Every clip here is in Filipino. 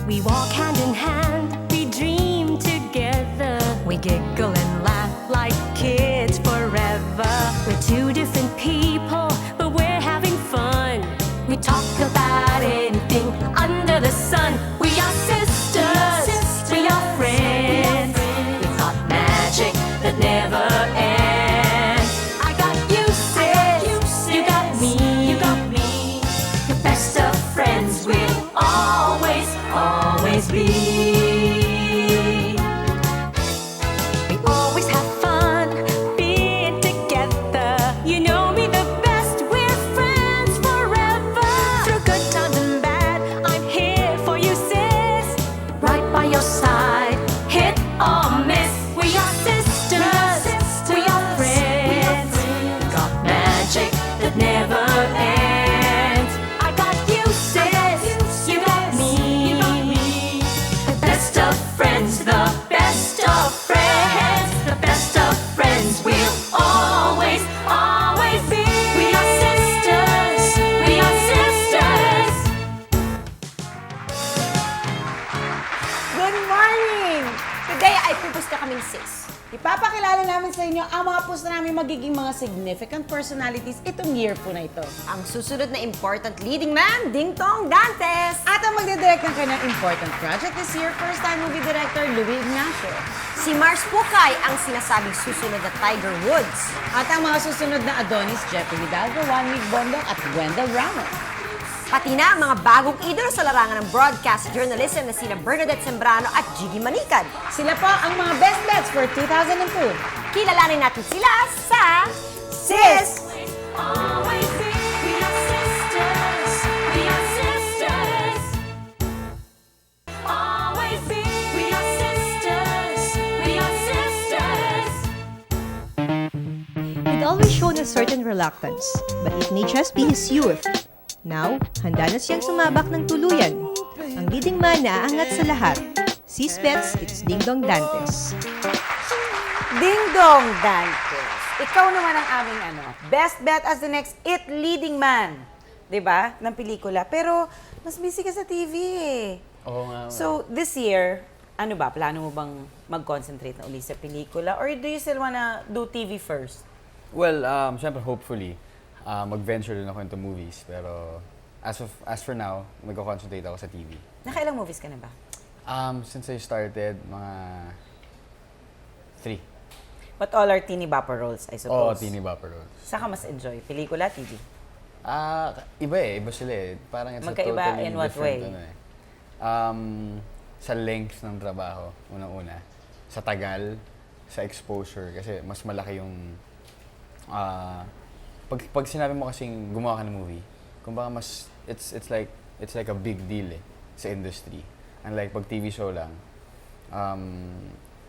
We walk hand in hand, we dream together. We giggle and laugh like kids forever. We're two different people, but we're having fun. We talk about anything under the sun. We are sisters, we are friends. We've got magic that never ends. I got you, sis, you got me. The best of friends will always, always be. We always have fun being together. You know me the best, we're friends forever. Through good times and bad, I'm here for you, sis. Right by your side, hit or miss. We are sisters, we are friends. Got magic that never ends. I got you, sis, you got me. The best of friends, the best of friends. The best of friends will always, always be. We are sisters, we are sisters. Good morning! Today ay pupusta kaming sis. Ipapakilala namin sa inyo ang mga pusta namin magiging mga significant personalities itong year po na ito. Ang susunod na important leading man, Ding Dong Dantes! At ang magdidirect ng kanyang important project this year, first-time movie director Louis Ignacio. Si Mars Pukay ang sinasabing susunod na Tiger Woods. At ang mga susunod na Adonis, Jeffrey Hidalgo, Juan Mig Bondok at Wendell Ramos. Pati na ang mga bagong idol sa larangan ng broadcast journalism na sina Bernadette Sembrano at Gigi Manikad. Sila po ang mga best bets for 2002. Kilalanin natin sila sa Sis! Always be. We are sisters, we are sisters. Always be. We are sisters, we are sisters. He'd always shown a certain reluctance, but it may just be his youth. Now, handa na siyang sumabak ng tuluyan. Ang leading man na aangat sa lahat. Sis Bets, it's Ding Dong Dantes. Ding Dong Dantes. Ikaw naman ang aming best bet as the next it leading man. 'Di ba? Ng pelikula. Pero mas busy ka sa TV eh. Oo nga. So, this year, ano ba? Plano mo bang mag-concentrate na uli sa pelikula? Or do you still wanna do TV first? Well, syempre, hopefully, mag-venture din ako into movies. Pero as for now, mag-concentrate ako sa TV. Nakailang movies ka na ba? Since I started, mga 3. But all are teeny bopper roles, I Oo, suppose. teeny bopper roles. Saan ka mas enjoy? Pelikula, TV? Iba eh. Iba sila eh. Parang it's Magkaiba a totally in what different, way? ano eh. Sa length ng trabaho, unang-una. Sa tagal, sa exposure. Kasi mas malaki yung... pag sinabi mo kasing gumawa ka ng movie, kumbaga mas... It's like a big deal eh, sa industry. Unlike pag TV show lang,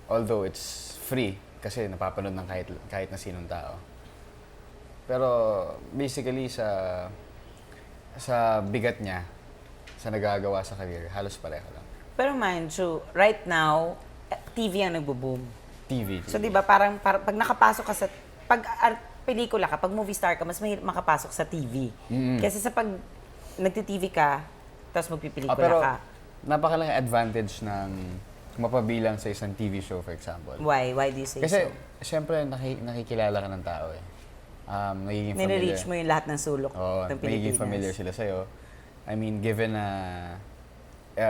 although it's free, kasi napapanood ng kahit na sinong tao. Pero basically sa bigat niya, sa nagagawa sa career, halos pareho lang. Pero mind you, right now, TV ang nagbo-boom. TV. So, di ba, parang pag nakapasok ka sa... Pelikula ka, pag movie star ka, mas mahirap makapasok sa TV. Kasi sa pag nagti-TV ka, tapos magpipelikula pero ka. napakalaking advantage ng mapabilang sa isang TV show, for example. Why? Why do you say Kasi, so? siyempre, nakikilala ka ng tao eh. Nagiging familiar. Nire-reach mo yung lahat ng sulok Oo, ng nagiging Pilipinas. familiar sila sa'yo. I mean, given na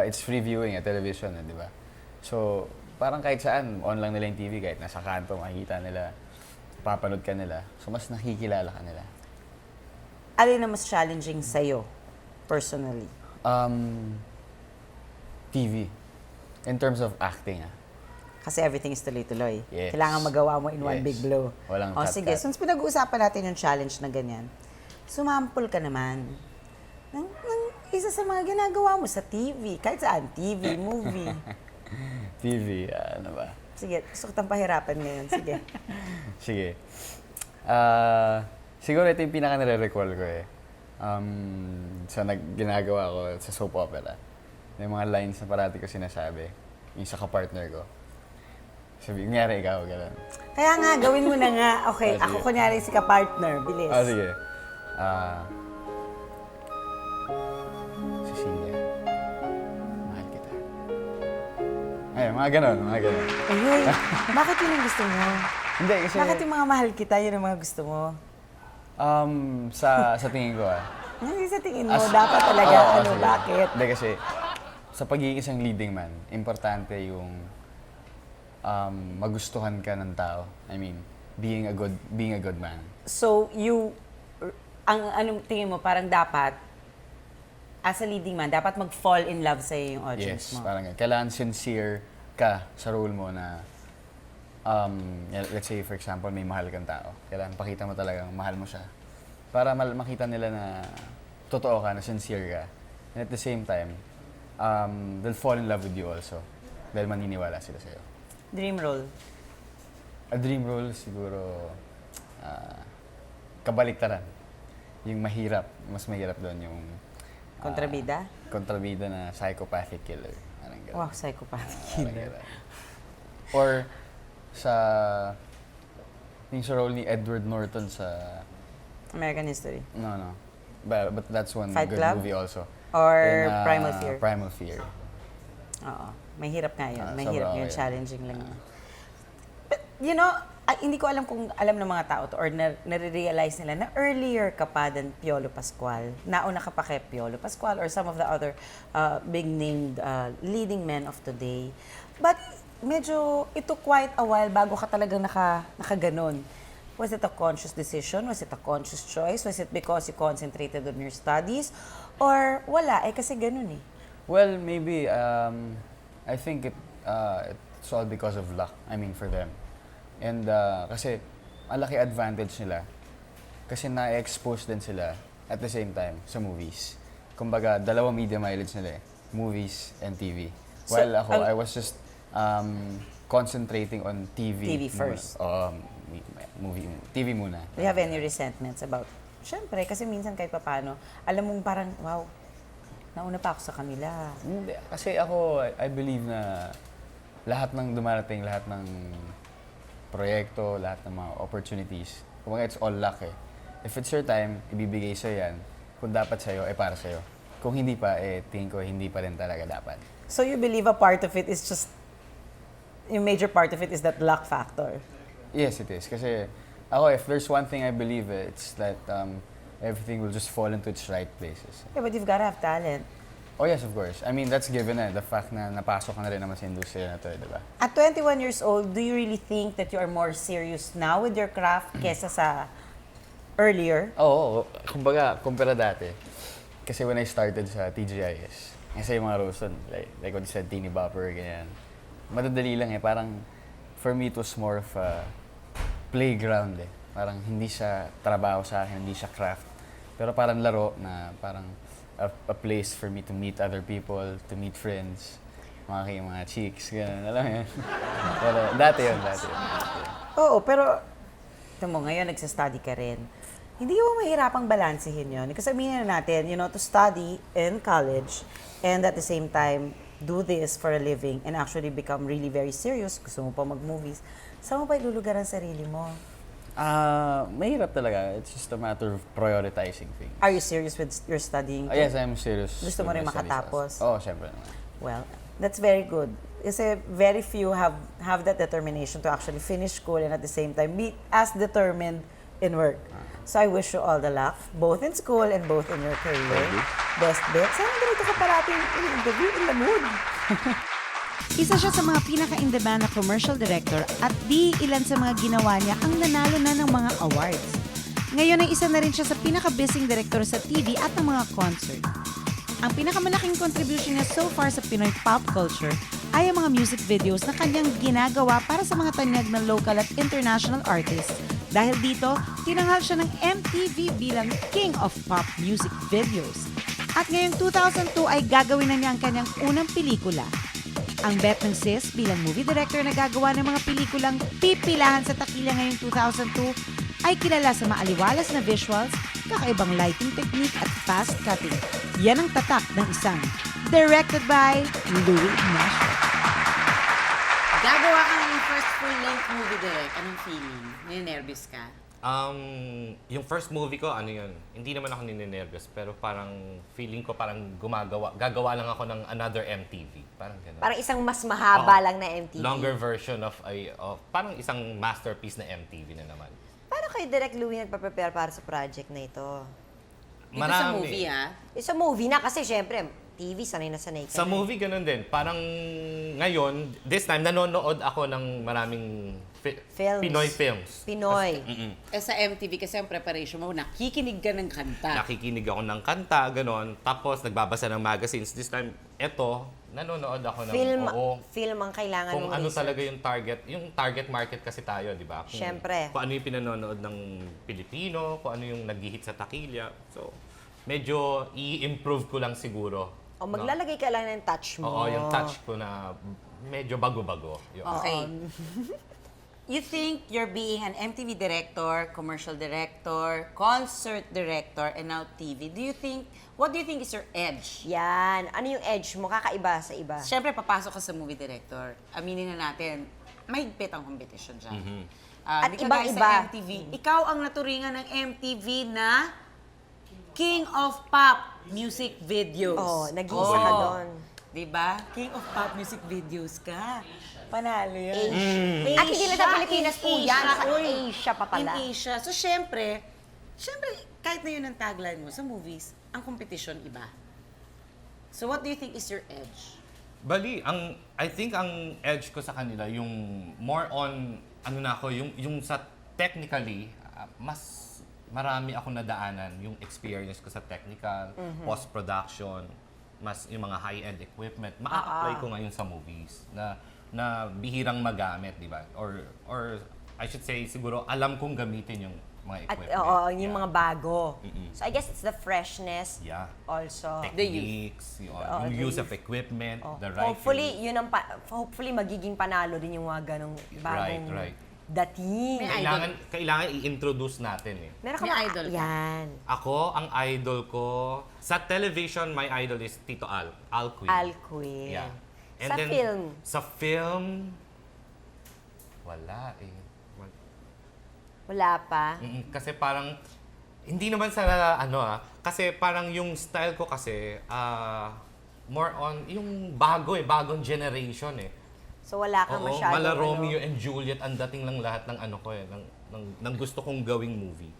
it's free viewing at television, di ba? So, parang kahit saan, on lang nila yung TV, kahit nasa kanto, makikita nila, papanood ka nila. So, mas nakikilala ka nila. Alin na mas challenging sa'yo, personally? TV. In terms of acting, Kasi everything is tuloy-tuloy. Yes. Kailangan magawa mo in one Yes. big blow. Walang O cut-cut. sige, since pinag-uusapan natin yung challenge na ganyan, sumampol ka naman ng isa sa mga ginagawa mo sa TV. Kahit saan, TV, movie. TV, ano ba? Sige, gusto ko tang pahirapan ngayon. Sige. Sige. Siguro ito yung pinaka nare-recall ko eh. Ginagawa ko sa soap opera. May mga lines na parati ko sinasabi. Yung sa kapartner ko. Sabi, kunyari ikaw, gano'n. Kaya nga, gawin mo na nga. Okay, Ah, ako sige. kunyari si ka-partner. Bilis. Sige. Cecilia, mahal kita. mga ganon, mga ganon. Ayun, bakit yun ang gusto mo? Hindi, kasi, Bakit yung mga mahal kita, yun ang mga gusto mo? sa tingin ko Hindi sa tingin mo, dapat talaga, sige. bakit? Hindi kasi, sa pagiging isang leading man, importante yung magustuhan ka ng tao. I mean, being a good man. So, anong tingin mo, parang dapat, as a leading man, dapat mag-fall in love sa'yo yung audience Yes, mo. parang ganun. Kailangan sincere ka sa role mo na, let's say, for example, may mahal kang tao. Kailangan pakita mo talagang mahal mo siya. Para makita nila na totoo ka, na sincere ka. And at the same time, they'll fall in love with you also. Dahil maniniwala sila sa'yo. Dream role. A dream role siguro, kabaliktaran. Yung mahirap, mas mahirap doon yung Kontrabida? kontrabida na psychopathic killer. Parang ganun. Wow, psychopath. Parang ganun. Or yung sa role ni Edward Norton sa, American History. no. But that's one Fight good Club? movie also. Or In, Primal Fear. Primal Fear. Oo. Mahirap nga yun. Ah, Mahirap sobrang yun. okay. Challenging lang yun. But, you know, hindi ko alam kung alam ng mga tao to or nare-realize nila na earlier ka pa than Piolo Pascual. Nauna ka pa kay Piolo Pascual or some of the other big-named leading men of today. But medyo, it took quite a while bago ka talagang nakaganon. Was it a conscious decision? Was it a conscious choice? Was it because you concentrated on your studies? Or wala, kasi ganun eh. Well, maybe, I think it's all because of luck, I mean, for them. And kasi, ang laki advantage nila. Kasi na-expose din sila at the same time sa movies. Kumbaga, dalawang media mileage nila eh. Movies and TV. So, While ako, I was just concentrating on TV. TV first. TV muna. Do you have any resentments about, syempre, kasi minsan kahit papano, alam mong parang, wow, nauna pa ako sa kanila. Hindi, kasi ako, I believe na lahat ng dumarating, lahat ng proyekto, lahat ng mga opportunities, kumbaga it's all luck eh. If it's your time, ibibigay sa'yo yan. Kung dapat sa'yo, para sa'yo. Kung hindi pa, tingin ko hindi pa rin talaga dapat. So you believe a part of it is just, yung major part of it is that luck factor? Yes, it is. Kasi ako, if there's one thing I believe, it's that everything will just fall into its right places. Yeah, but you've gotta have talent. Oh yes, of course. I mean, that's given the fact na napasok ka na rin naman sa industriya na to, di ba? At 21 years old, do you really think that you are more serious now with your craft kesa sa earlier? Oo, kumbaga, kumpara dati. Kasi when I started sa TGIS, kasi yung mga roles dun, like what you said, teeny bopper, ganyan. Madadali lang eh, parang for me it was more of a playground eh. Parang hindi siya trabaho sa akin, hindi siya craft. Pero parang laro na parang a place for me to meet other people, to meet friends, mga chicks, gano'n, alam mo yun. Pero dati yun. Oo, pero ito mo, ngayon nagsa-study ka rin. Hindi mo mahirapang balansehin yun. Kasi aminin na natin, to study in college and at the same time, do this for a living and actually become really very serious, gusto mo pa mag-movies, saan mo pa ilulugar ang sarili mo? Mahirap talaga. It's just a matter of prioritizing things. Are you serious with your studying? Yes, I'm serious. Gusto mo with rin my studies makatapos? also. Oo, syempre naman. Well, that's very good. Kasi very few have that determination to actually finish school and at the same time be as determined in work. So I wish you all the luck, both in school and both in your career. Thank you. Best bet. Sana ganito ka parating in-interview in the mood. Isa siya sa mga pinaka-in-demand na commercial director at di ilan sa mga ginawa niya ang nanalo na ng mga awards. Ngayon ay isa na rin siya sa pinaka-busy director sa TV at ng mga concert. Ang pinakamalaking contribution niya so far sa Pinoy pop culture ay ang mga music videos na kanyang ginagawa para sa mga tanyag ng local at international artists. Dahil dito, tinanghal siya ng MTV bilang King of Pop Music Videos. At ngayong 2002 ay gagawin na niya ang kanyang unang pelikula. Ang bet ng sis bilang movie director na gagawa ng mga pelikulang pipilahan sa takilya ngayong 2002 ay kilala sa maaliwalas na visuals, kakaibang lighting technique at fast cutting. Yan ang tatak ng isang directed by Louis Nasher. Gagawa ka ng first full-length movie direct. Anong feeling? Ninervous ka? Yung first movie ko, ano yun, hindi naman ako ninenervyos, pero parang feeling ko parang gagawa lang ako ng another MTV. Parang gano'n. Parang isang mas mahaba Oo. lang na MTV. Longer version of parang isang masterpiece na MTV na naman. Paano kayo, Direk Louie, nagpa-prepare para sa project na ito? Dito sa movie, ha? Sa movie na kasi, syempre, TV, sanay na sanay ka. Sa movie, ganun din. Parang ngayon, this time, nanonood ako ng maraming Films. Pinoy films. Pinoy. Eh sa MTV kasi ang preparation mo, nakikinig ka ng kanta. Nakikinig ako ng kanta, gano'n. Tapos, nagbabasa ng magazines. This time, eto, nanonood ako ng... Film ang kailangan Kung mong ano research. talaga yung target market kasi tayo, di ba? Siyempre. Kung ano yung pinanonood ng Pilipino, kung ano yung nag-hit sa takilya. So, medyo i-improve ko lang siguro. O maglalagay ka lang ng touch mo. Oo, yung touch ko na medyo bago-bago. Yun. Okay. You think you're being an MTV director, commercial director, concert director, and now TV. What do you think is your edge? Yan. Ano yung edge mo? Kakaiba sa iba. Siyempre, papasok ka sa movie director. Aminin na natin, mahigpit ang competition dyan. At Di ka ibang-iba. gaya sa MTV. Ikaw ang naturingan ng MTV na King of Pop Music Videos. Oo, nag-iisa ka doon. Diba? King of Pop Music Videos ka. Panalo yan. At hindi na sa Pilipinas po in yan. Sa Uy, Asia pa pala. In Asia. So, syempre, kahit na yun ang tagline mo sa movies, ang competition iba. So, what do you think is your edge? Bali, I think ang edge ko sa kanila, yung more on, yung sa technically, mas marami ako nadaanan yung experience ko sa technical, post-production, mas yung mga high-end equipment, ma-apply ko ngayon sa movies na bihirang magamit, di ba? Or I should say, siguro, alam kong gamitin yung mga At equipment. oo, yung Yeah. mga bago. So I guess it's the freshness Yeah. also. Techniques, yung use of equipment, the right Hopefully, hopefully magiging panalo din yung mga ganong bagong right. dating. Kailangan i-introduce natin eh. Meron ka May ba? idol ka? Yan. Ako, ang idol ko, sa television, my idol is Tito Al Queen. Al Queen. Yeah. Sa film? Sa film, wala eh. Wala pa. Kasi parang, hindi naman sa kasi parang yung style ko kasi, more on, yung bagong generation eh. So wala kang Oo, masyadong mala Romeo and Juliet, ang dating lang lahat ng ng gusto kong gawing movie.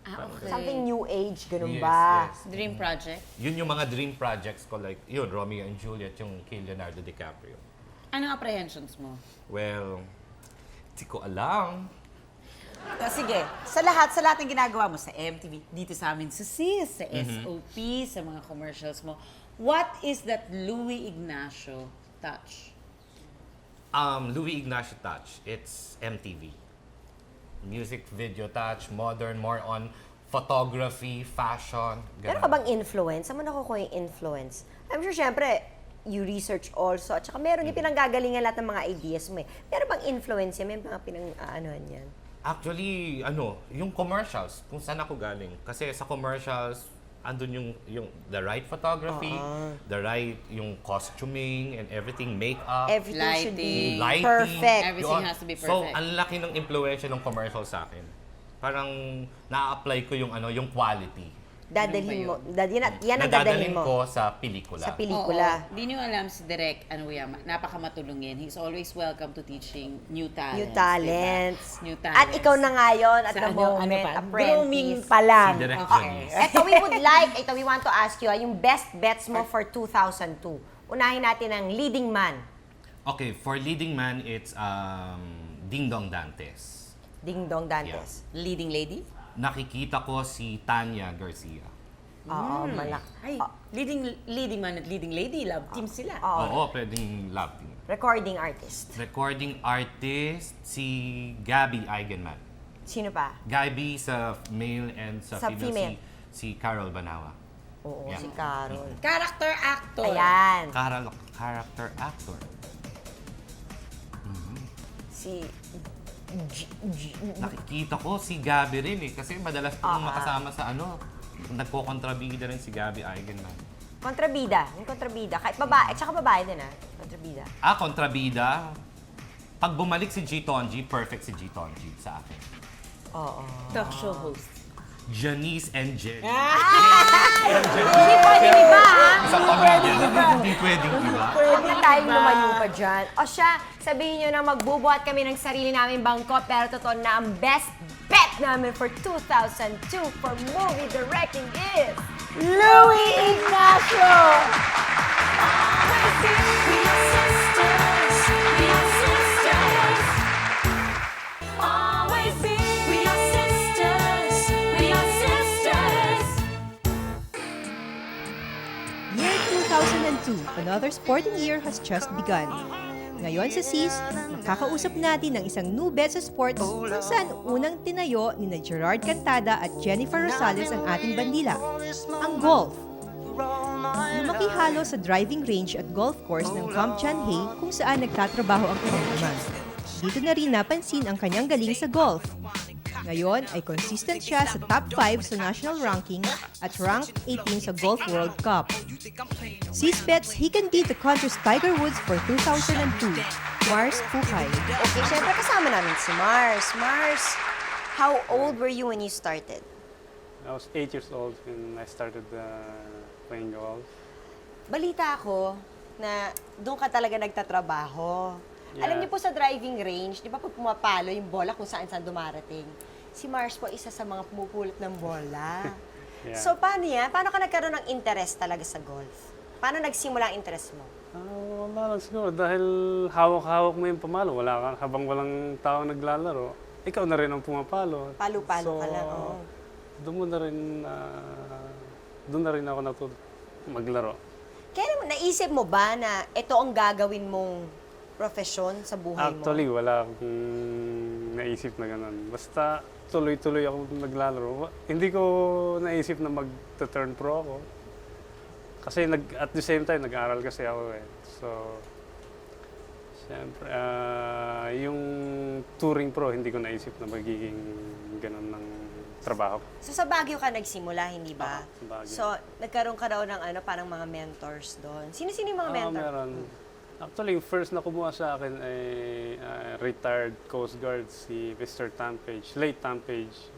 Okay. Something new age, ganun Yes, ba? yes. Dream project? Yun yung mga dream projects ko, like, yun, Romeo and Juliet, yung kay Leonardo DiCaprio. Anong apprehensions mo? Well, di ko alam. Sige, sa lahat ng ginagawa mo sa MTV, dito sa amin sa SIS, sa SOP, sa mga commercials mo, what is that Louie Ignacio touch? Louie Ignacio touch, it's MTV. Music video touch, modern, more on photography, fashion. Meron ka bang influence? Saan mo nakukuha yung influence? I'm sure, syempre, you research also. At saka meron yung pinanggagalingan lahat ng mga ideas mo eh. Meron bang influence yan? May mga pinang-aanohan yan? Actually, yung commercials, kung saan ako galing. Kasi sa commercials, andun yung the right photography, the right yung costuming and everything, makeup, Everything should be lighting. perfect. Everything Yun. has to be So, perfect. ang laki ng impluwensya ng commercial sa akin. Parang na-apply ko yung yung quality. Dadalhin mo. Yan ang dadalhin Nadadalhin mo. ko sa pelikula. Sa pelikula. Di nyo alam si Direk Anuya, napakamatulungin. He's always welcome to teaching new talents. New talents. Diba? New talents. At ikaw na ngayon, at Sa the moment, pa? apprentice. Grooming pa lang. Si Direk Okay. Janice. we want to ask you, yung best bets mo for 2002. Unahin natin ang leading man. Okay, for leading man, it's Ding Dong Dantes. Ding Dong Dantes. Leading lady? Nakikita ko si Tanya Garcia. Oo, Hmm. malak. Ay, leading man at leading lady, love team sila. Oo, pwedeng love team. Recording artist. Recording artist, si Gabby Eigenman. Sino pa? Gabby sa male and sa, Sa female, female. si Carol Banawa. Oo, Yeah. si Carol. Character actor. Ayan. Character actor. Si... Nakikita ko si Gabby rin eh. Kasi madalas kong makasama sa nagko-kontrabida rin si Gabby Eigenman. Kontrabida. Yung kontrabida. Kahit babae. Tsaka babae din kontrabida. Kontrabida. Pag bumalik si G. Tonji, perfect si G. Tonji sa akin. Talk show host. Janice and Jen. Hindi pwedeng iba, ha? Isang comedian. Hindi pwedeng iba. Huwag na tayong lumayo pa dyan. O siya, sabihin nyo na magbubuhat kami ng sarili namin bangko, pero totoo na ang best bet namin for 2002 for movie directing is Louie Ignacio! We are sisters. We are sisters. Always be. We are sisters. We are sisters. Year 2002, another sporting year has just begun. Ngayon sa SIS, makakausap natin ng isang newbie sa sports kung saan unang tinayo ni Gerard Cantada at Jennifer Rosales ang ating bandila, ang golf. Lumaki halo sa driving range at golf course ng Camp John Hay kung saan nagtatrabaho ang kanyang ama. Dito na rin napansin ang kanyang galing sa golf. Ngayon ay consistent siya sa top 5 sa national ranking at rank 18 sa Golf World Cup. Sis bets he can beat the country's Tiger Woods for 2002. Mars Puhay. Okay, syempre kasama namin si Mars. Mars, how old were you when you started? I was 8 years old when I started playing golf. Balita ako na doon ka talaga nagtatrabaho. Yeah. Alam niyo po sa driving range, di ba pag pumapalo yung bola kung saan-saan dumarating, si Mars po isa sa mga pumupulot ng bola. Yeah. So paano yan? Paano ka nagkaroon ng interest talaga sa golf? Paano nagsimula ang interest mo? Wala lang siguro dahil hawak-hawak mo yung pamalo. Habang walang tao naglalaro, ikaw na rin ang pumapalo. Palo-palo ka lang, oo. Doon na rin ako natuto maglaro. Kaya naman, naisip mo ba na ito ang gagawin mong profesyon sa buhay mo? Actually, wala akong naisip na ganun. Basta tuloy-tuloy ako naglalaro. Hindi ko naisip na mag-turn pro ako. Kasi at the same time, nag-aaral kasi ako eh. So, siyempre, yung touring pro, hindi ko naisip na magiging ganun ng trabaho. So sa Baguio ka nagsimula, hindi ba? Sa Baguio. So nagkaroon ka daw ng parang mga mentors doon. Sino-sino yung mga mentor? Meron. Actually, yung first na kumuha sa akin ay retired Coast Guard, si Mr. Tampage, late Tampage,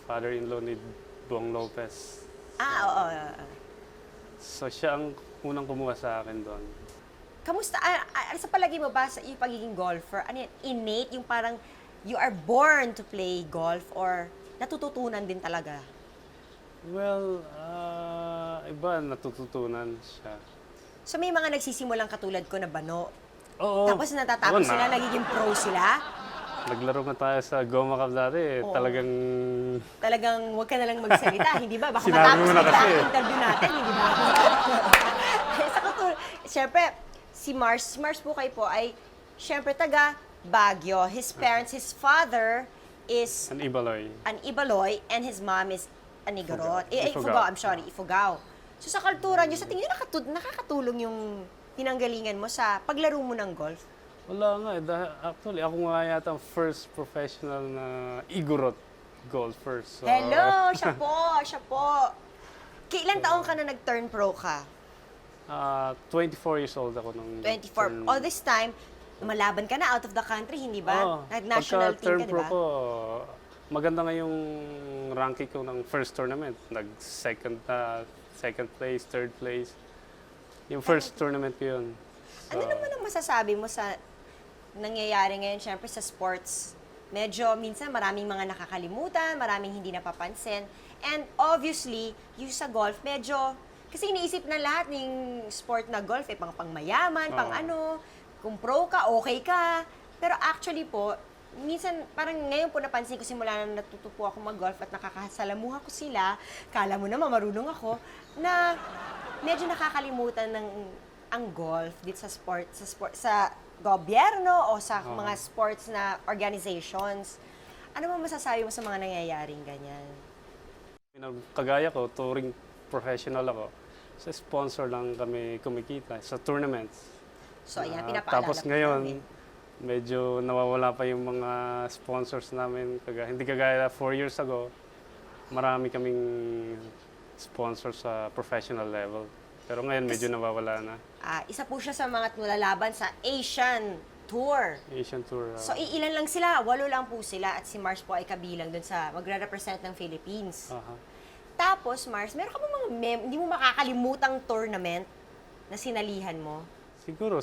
father-in-law ni Buong Lopez. Oo. So siya ang unang kumuha sa akin doon. Kamusta? Sa palagi mo ba sa yung pagiging golfer? Ano yan? Innate? Yung parang you are born to play golf or natututunan din talaga? Well, iba natututunan siya. So may mga nagsisimulang katulad ko na bano. Oo. Tapos natatapos sila, nagiging pro sila. Naglaro nga tayo sa Goma Cup dati. Oo. Talagang Huwag ka na lang magsalita, hindi ba? Baka Sinabi matapos mo na bigla kasi ang eh. interview natin, hindi ba? Siyempre, si Mars Bukay po ay, siyempre, taga Baguio. His parents, his father is an Ibaloy. an Ibaloy and his mom is an Igorot. Ifugao. Ifugao, I'm sorry, Ifugao. So sa kultura niyo, sa tingin niyo nakakatulong yung pinanggalingan mo sa paglaro mo ng golf? Wala nga eh. Actually, ako nga yata ang first professional na Igorot golfer. So, Hello! Siya po! Kailan taong ka na nag-turn pro ka? 24 years old ako nung 24. All this time, lumalaban ka na out of the country, hindi ba? Oo. Nag-national team Pagka-turn ka, di pro ba? ko, maganda nga yung ranking ko ng first tournament. Second place, third place. Yung first tournament ko yun. So, Ano naman ang masasabi mo sa nangyayari ngayon, syempre sa sports? Medyo minsan maraming mga nakakalimutan, maraming hindi napapansin. And obviously, yung sa golf, medyo, kasi iniisip na lahat ng sport na golf, pangmayaman, pang ano, kung pro ka, okay ka. Pero actually po, minsan, parang ngayon po napansin ko simula na natuto po ako mag-golf at nakakasalamuha ko sila, kala mo naman marunong ako, na medyo nakakalimutan ng ang golf dito sa sa gobyerno o sa mga sports na organizations. Ano mo masasabi mo sa mga nangyayaring ganyan? kagaya ko, touring professional ako. Sa sponsor lang kami kumikita sa tournaments. So, ayan, pinapaalala Tapos po ngayon, namin. medyo nawawala pa yung mga sponsors namin. Hindi kagaya 4 years ago, marami kaming sponsor sa professional level. Pero ngayon medyo nawawala na. Isa po siya sa mga nilalaban sa Asian Tour. Asian Tour. So, ilan lang sila? 8 lang po sila at si Mars po ay kabilang dun sa magre-represent ng Philippines. aha. Tapos, Mars, meron ka ba mga hindi mo makakalimutang tournament na sinalihan mo? Siguro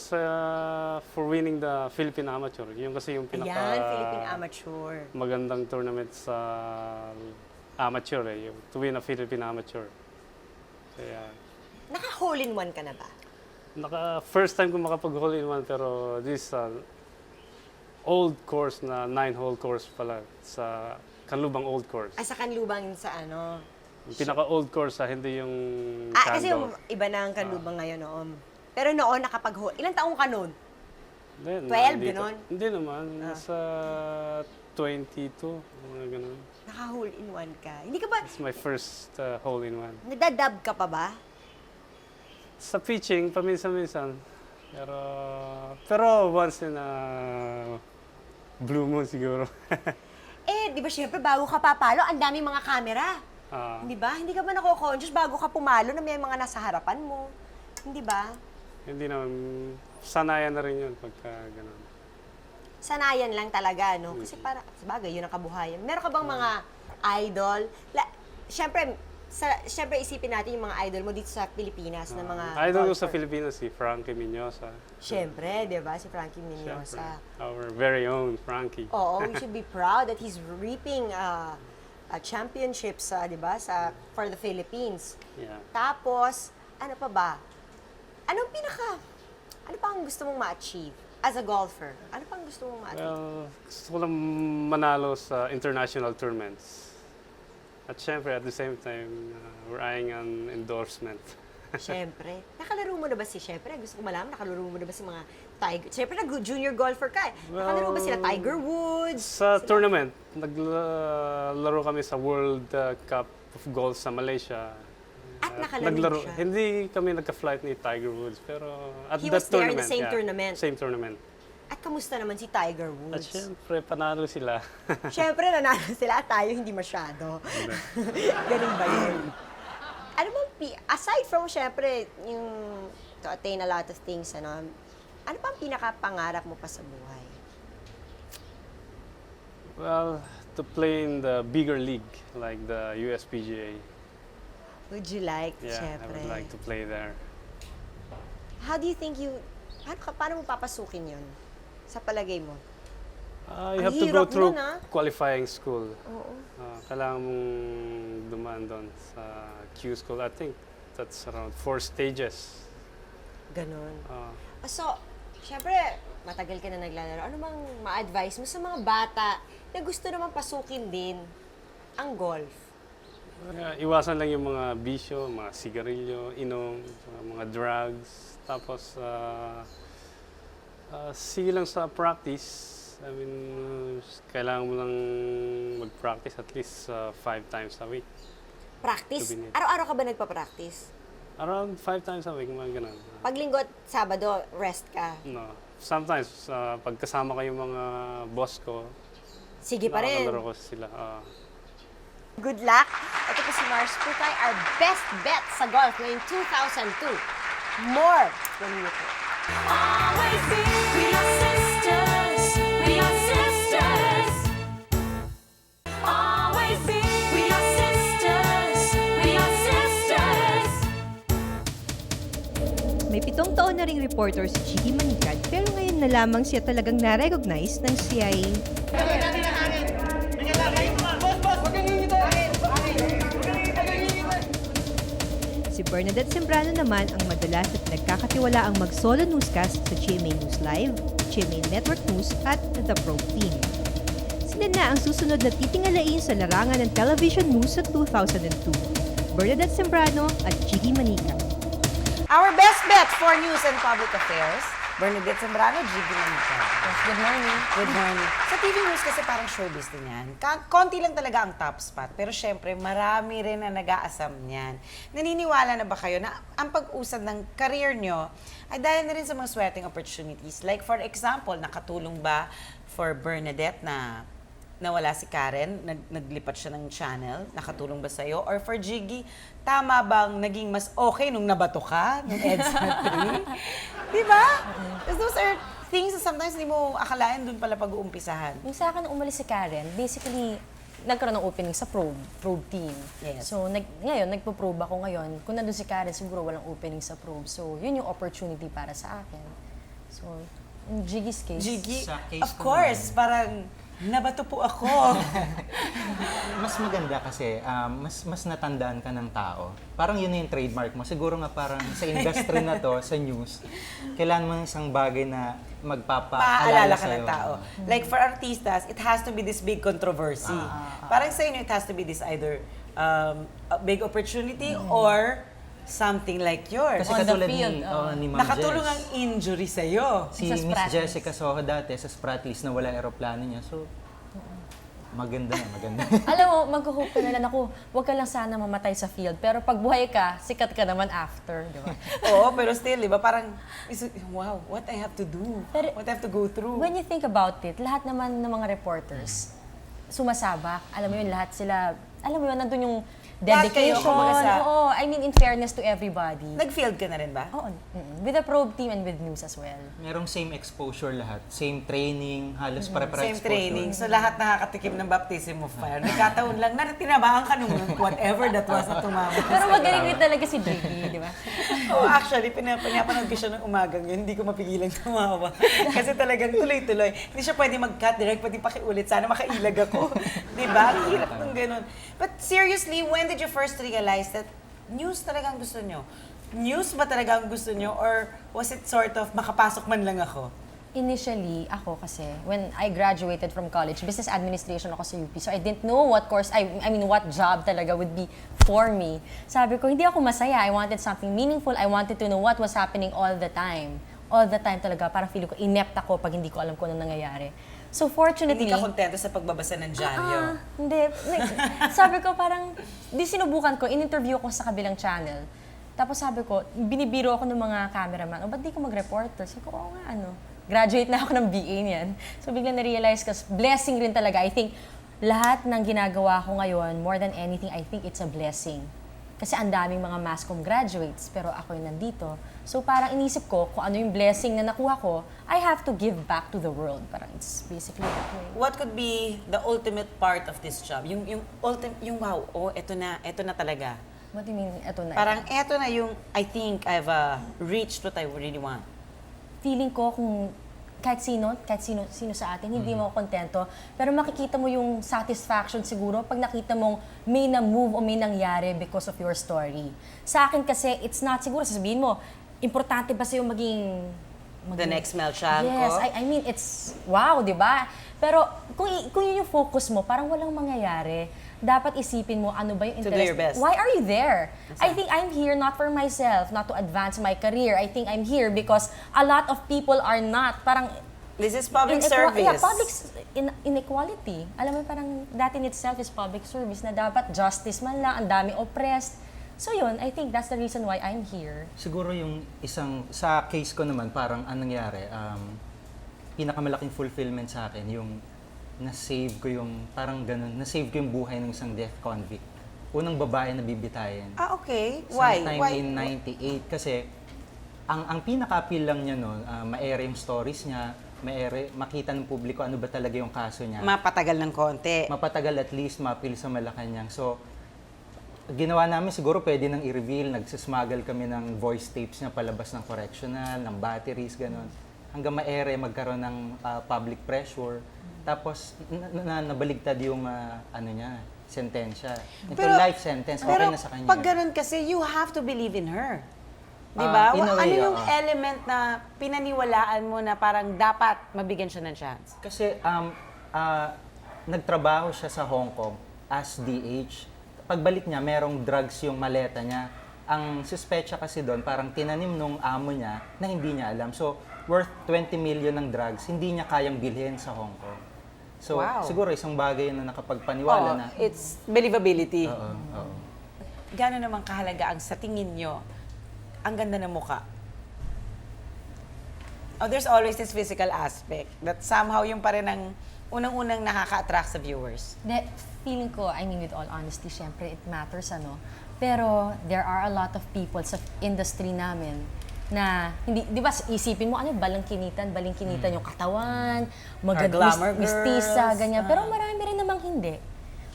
for winning the Philippine Amateur. Yung kasi yung pinaka Ayan, Philippine Amateur. magandang tournament sa amateur eh. Yung to win a Philippine Amateur. Kaya Naka-hole in one ka na ba? first time ko makapag-hole in one pero this old course na 9-hole course pala sa Kanlubang Old Course. Sa Kanlubang sa ano? Yung pinaka-old course hindi yung Kasi Candle. iba na ang Kanlubang ngayon noon. Pero noon, nakapag-hole. Ilang taong ka noon? Then, 12, nandito- ganon? Hindi naman. Nasa 22, mga ganun. Naka-hole in one ka. Hindi ka ba, It's my first hole in one. nadadab ka pa ba? Sa pitching, paminsan-minsan. Pero once in a blue moon siguro. Di ba syempre, bago ka papalo, ang daming mga camera. Di ba? Hindi ka ba nako-conscious bago ka pumalo na may mga nasa harapan mo? Hindi ba? Hindi naman, sanayan na rin yun pagka ganun. Sanayan lang talaga, no? Kasi para, sabagay, yun ang kabuhayan. Meron ka bang mga idol? Syempre, isipin natin yung mga idol mo dito sa Pilipinas na mga Idol ko golfer. sa Pilipinas, si Frankie Minyosa. Syempre, di ba? Si Frankie Siyempre, Minyosa. our very own Frankie. Oo, we should be proud that he's reaping championships, di ba, for the Philippines. Yeah. Tapos, ano pa ba? Ano pa ang gusto mong ma-achieve as a golfer? Ano pa ang gusto mong ma-achieve? Well, gusto ko lang manalo sa international tournaments. At syempre, at the same time, we're eyeing an endorsement. Siyempre. Nakalaro mo na ba siyempre, gusto ko malaman, nakalaro mo na ba si mga Tiger? Siyempre, junior golfer ka. Nakalaro ba sila Tiger Woods? Sa tournament, naglaro kami sa World Cup of Golf sa Malaysia. At nakalaro siya? Hindi kami nagka-flight ni Tiger Woods, pero at He that was there in tournament, the same tournament? Same tournament. At kamusta naman si Tiger At Woods? syempre, panalo sila. Siyempre, nanalo sila at tayo hindi masyado. Ganun ba yun? Ano bang, aside from, siyempre, yung to attain a lot of things, ano pa ang pinakapangarap mo pa sa buhay? Well, to play in the bigger league, like the USPGA. Would you like, Yeah, siyempre? I would like to play there. How do you think paano mo papasukin yun? Sa palagay mo? You Ang have to go hirap through nun, ah. qualifying school. Oo. Kailangan mong dumaan doon sa Q school. I think that's around 4 stages. Ganon. Ah, So, syempre, matagal ka na naglalaro. Ano bang ma-advise mo sa mga bata na gusto naman pasukin din ang golf? Iwasan lang yung mga bisyo, mga sigarilyo, inom, mga drugs. Tapos, sige lang sa practice. I mean, kailangan mo lang mag-practice at least 5 times a week. Practice? To be neat. Araw-araw ka ba nagpa-practice? Around 5 times a week, mga ganun. Pag linggo at Sabado, rest ka. No. Sometimes, pagkasama ko yung mga boss ko, Sige pa rin. nakakalaro ko sila. Good luck. Ito po si Mars Putay, our best bet sa golf ngayong 2002. More when you play. Always be. We are sisters. We are sisters. Always be. We are sisters. We are sisters. May 7 taon na ring reporter si Chiki Manicad pero ngayon na lamang siya talagang na-recognize ng CIA. Si Bernadette Sembrano naman ang madalas at nagkakatiwala ang mag-solo newscast sa GMA News Live, GMA Network News at The Probe Team. Sila na ang susunod na titingalain sa larangan ng television news sa 2002. Bernadette Sembrano at Chiki Manicad. Our best bet for news and public affairs, Bernadette Sembrano, Gigi Manicad. Good morning. Good morning. Sa TV news kasi parang showbiz din yan. Konti lang talaga ang top spot. Pero syempre, marami rin na nag-aasam niyan. Naniniwala na ba kayo na ang pag-usad ng career nyo ay dahil na rin sa mga sweating opportunities? Like for example, nakatulong ba for Bernadette na nawala si Karen, naglipat siya ng channel, nakatulong ba sa'yo? Or for Jiggy, tama bang naging mas okay nung nabato ka, nung EDSA 3? Diba? Because those are things na sometimes hindi mo akalain doon pala pag-uumpisahan. Yung sa akin, nung umalis si Karen, basically, nagkaroon ng opening sa probe team. Yes. So, ngayon, nagpo-probe ako ngayon. Kung nandun si Karen, siguro walang opening sa probe. So, yun yung opportunity para sa akin. So, in Jiggy's case, Jiggy, Sa case of ko course, parang nabato po ako. Mas maganda kasi, mas natandaan ka ng tao. Parang yun na yung trademark mo. Siguro nga parang sa industry na to, sa news, kailangan mo ng isang bagay na Paaalala magpapaalala ka ng sa'yo. tao. Like for artistas, it has to be this big controversy. Parang sa inyo, it has to be this either a big opportunity or something like yours. Kasi On the katulad field, ni Ma'am Nakatulong ang Jess. injury sa'yo. Si Sa Miss Spratlys. Jessica Soho dati sa Spratlys na wala aeroplano niya. So, maganda na, maganda. alam mo, magho-hope ka na lang ako, huwag ka lang sana mamatay sa field. Pero pag buhay ka, sikat ka naman after, di ba? Oo, pero still, di ba, parang, wow, what I have to do? Pero- What I have to go through? When you think about it, lahat naman ng mga reporters, sumasabak. Alam mo yun, lahat sila, alam mo yun, nandun yung Lahat kayo, dedication. kumbaga sa- Oo, I mean, in fairness to everybody. Nag-field ka na rin ba? Oo, with the probe team and with news as well. Merong same exposure lahat. Same training, halos pare-pare Same exposure. training. So lahat nakakatikim ng baptism of fire. Nagkataon lang na tinabahan ka nung whatever that was na tumama. Pero magaling rin talaga si JP, di ba? Oh, actually, pinapanood ko siya ng umagang yun. Hindi ko mapigilan tumawa. Kasi talagang tuloy-tuloy. Hindi siya pwede mag-cut direct, pwede pakiulit. Sana makailag ako. Di ba? Ang hirap ng ganun. But seriously, when did you first realize that news talaga ang gusto nyo? News ba talaga ang gusto nyo? Or was it sort of makapasok man lang ako? Initially, ako kasi, when I graduated from college, business administration ako sa UP. So I didn't know what course, I mean, what job talaga would be for me. Sabi ko, hindi ako masaya. I wanted something meaningful. I wanted to know what was happening all the time. All the time talaga. Parang feeling ko, inept ako pag hindi ko alam kung ano nangyayari. So fortunately... Hindi ka kontento sa pagbabasa ng dyaryo? Hindi. Sabi ko parang, di sinubukan ko, in-interview ko sa kabilang channel. Tapos sabi ko, binibiro ako ng mga cameraman, ba't di ko mag-reporter? Sabi ko, oo nga, graduate na ako ng BA niyan. So biglang na-realize ko, blessing rin talaga. I think lahat ng ginagawa ko ngayon, more than anything, I think it's a blessing. Kasi ang daming mga mass comm graduates, pero ako yung nandito. So parang inisip ko, kung ano yung blessing na nakuha ko, I have to give back to the world. Parang it's basically that way. What could be the ultimate part of this job? Yung wow, eto na talaga. What do you mean, eto na? Parang eto na yung, I think I've reached what I really want. Feeling ko kung kahit sino sa atin, hindi mo kontento. Pero makikita mo yung satisfaction siguro pag nakita mong may na-move o may nangyari because of your story. Sa akin kasi, it's not siguro, sasabihin mo, importante ba sa'yo maging The next Mel Chanco? Yes, I mean, it's wow, di ba? Pero kung yun yung focus mo, parang walang mangyayari. Dapat isipin mo, ano ba yung To interest? do your best. Why are you there? I think I'm here not for myself, not to advance my career. I think I'm here because a lot of people are not. Parang This is public inequa- service. Yeah, public inequality. Alam mo, parang that in itself is public service na dapat justice man lang, ang dami oppressed. So yun, I think that's the reason why I'm here. Siguro yung sa case ko naman, parang anong nangyari, pinakamalaking fulfillment sa akin, yung na-save ko yung, parang ganun, na-save ko yung buhay ng isang death convict. Unang babae na bibitayin. Ah, okay. Why? Sometime Why? in 98 kasi ang pinaka-appeal lang niya noon, ma-air yung stories niya, makita ng publiko ano ba talaga yung kaso niya. Mapatagal ng konti. Mapatagal at least ma-appeal sa Malacanang. So ginawa namin siguro pwede nang i-reveal, nagsismuggle kami ng voice tapes niya palabas ng correctional, ng batteries, ganun. Hanggang ma-air, magkaroon ng public pressure. Tapos nabaligtad yung sentensya. Ito life sentence, okay Pero na sa kanya. pag ganun kasi, you have to believe in her. Di ba? In a Ano way, yung oo. element na pinaniwalaan mo na parang dapat mabigyan siya ng chance? Kasi nagtrabaho siya sa Hong Kong as DH. Pagbalik niya, merong drugs yung maleta niya. Ang suspecha kasi doon, parang tinanim nung amo niya na hindi niya alam. So, worth 20 million ng drugs, hindi niya kayang bilhin sa Hong Kong. So, Wow. siguro isang bagay na nakapagpaniwala na. It's believability. Oo. Gano'n naman kahalaga ang sa tingin nyo, ang ganda ng muka? Oh, there's always this physical aspect that somehow yung pa rin ang unang-unang nakaka-attract sa viewers. Feeling ko, I mean with all honesty, syempre it matters Pero there are a lot of people sa industry namin na hindi, di ba, isipin mo, ano, balangkinitan yung katawan, glamour mistisa, girls. ganyan. Pero marami rin namang hindi.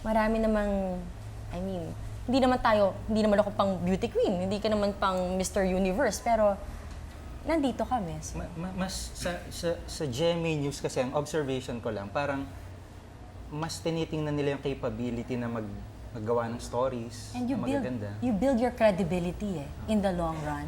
Marami namang, I mean, hindi naman ako pang beauty queen, hindi ka naman pang Mr. Universe, pero nandito kami. So, Mas sa GMA News kasi, ang observation ko lang, parang mas tinitingnan nila yung capability na maggawa ng stories and na magaganda. you build your credibility in the long run.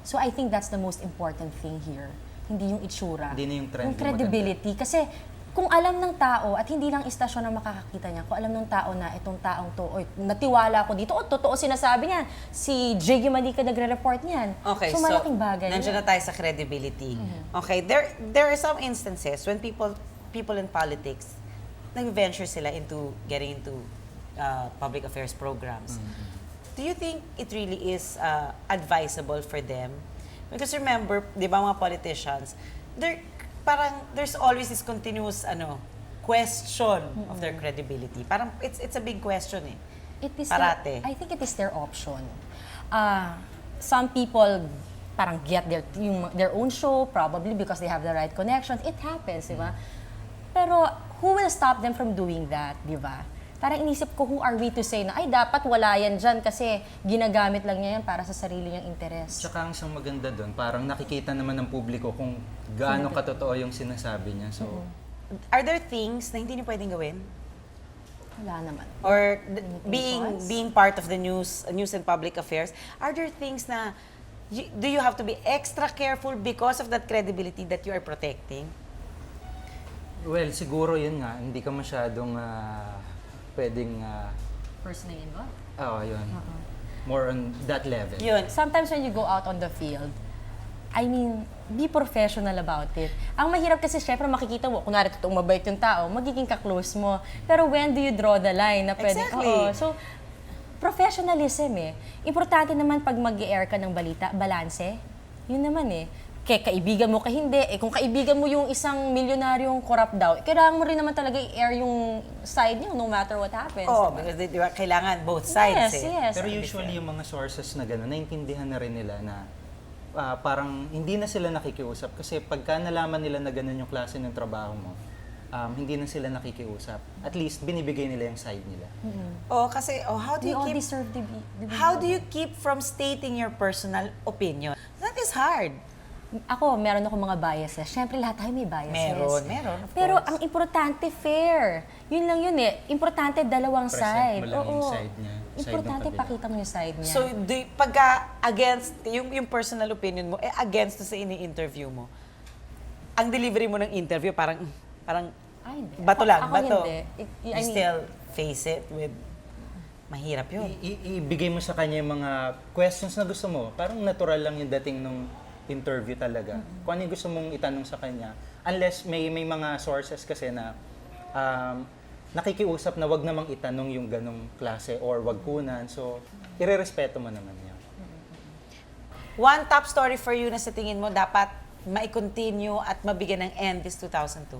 So I think that's the most important thing here. Hindi yung itsura. Hindi na yung trend Yung yung credibility. Kasi kung alam ng tao, at hindi lang istasyon na makakakita niya, kung alam ng tao na itong taong to, oy, natiwala ko dito, o totoo sinasabi niyan, si Jiggy Malika nagre-report niyan. Okay, so malaking bagay. nandiyan na tayo sa credibility. Okay, there are some instances when people in politics, nag-venture sila into getting into public affairs programs. Do you think it really is advisable for them? Because remember, di ba mga politicians, there's always this continuous question of their credibility. Parang it's a big question eh. It is Parate. I think it is their option. Some people parang get their own show, probably because they have the right connections. It happens, di ba? Pero who will stop them from doing that, di ba? Parang inisip ko, who are we to say na, ay, dapat wala yan dyan kasi ginagamit lang niya yan para sa sarili niyang interes. Tsaka ang isang maganda doon, parang nakikita naman ng publiko kung gaano katotoo yung sinasabi niya. So, Are there things na hindi niyo pwedeng gawin? Wala naman. Or choice? being part of the news and public affairs, are there things na do you have to be extra careful because of that credibility that you are protecting? well, siguro yun nga, hindi ka masyadong pwedeng, Personally involved? yun. More on that level. Yun. Sometimes when you go out on the field, I mean, be professional about it. Ang mahirap kasi, syempre, makikita mo, kunwari, totoong mabait yung tao, magiging ka-close mo. Pero when do you draw the line na pwede? Exactly. Oo. So, professionalism eh. Importante naman pag mag-air ka ng balita, balanse. Yun naman eh. Kaya kaibigan mo ka hindi. Kung kaibigan mo yung isang milyonaryong corrupt daw, kailangan mo rin naman talaga i-air yung side niyo no matter what happens. Oh, diba? because di ba, kailangan both sides Yes, eh. yes. Pero usually yung mga sources na gano'n, naintindihan na rin nila na parang hindi na sila nakikiusap. Kasi pagka nalaman nila na gano'n yung klase ng trabaho mo, hindi na sila nakikiusap. At least, binibigay nila yung side nila. Oh, kasi how do We you all keep deserve to be how do you keep from stating your personal opinion? That is hard. Ako, meron ako mga biases. Siyempre, lahat tayo may biases. Meron, of Pero course. ang importante, fair. Yun lang yun eh. Importante, dalawang Present side. mo lang yung side niya, side ng Importante, kabila. pakita mo yung side niya. So, pagka against, yung personal opinion mo, against to sa ini-interview mo, ang delivery mo ng interview, parang Ay, hindi. bato lang, Ako bato. hindi. You still face it with, mahirap yun. Ibigay mo sa kanya yung mga questions na gusto mo. Parang natural lang yung dating nung interview talaga. Kung ano yung gusto mong itanong sa kanya. Unless may mga sources kasi na nakikiusap na wag namang itanong yung ganong klase or wag kunan. So, irerespeto mo naman yan. One top story for you na sa tingin mo dapat ma-continue at mabigyan ng end this 2002?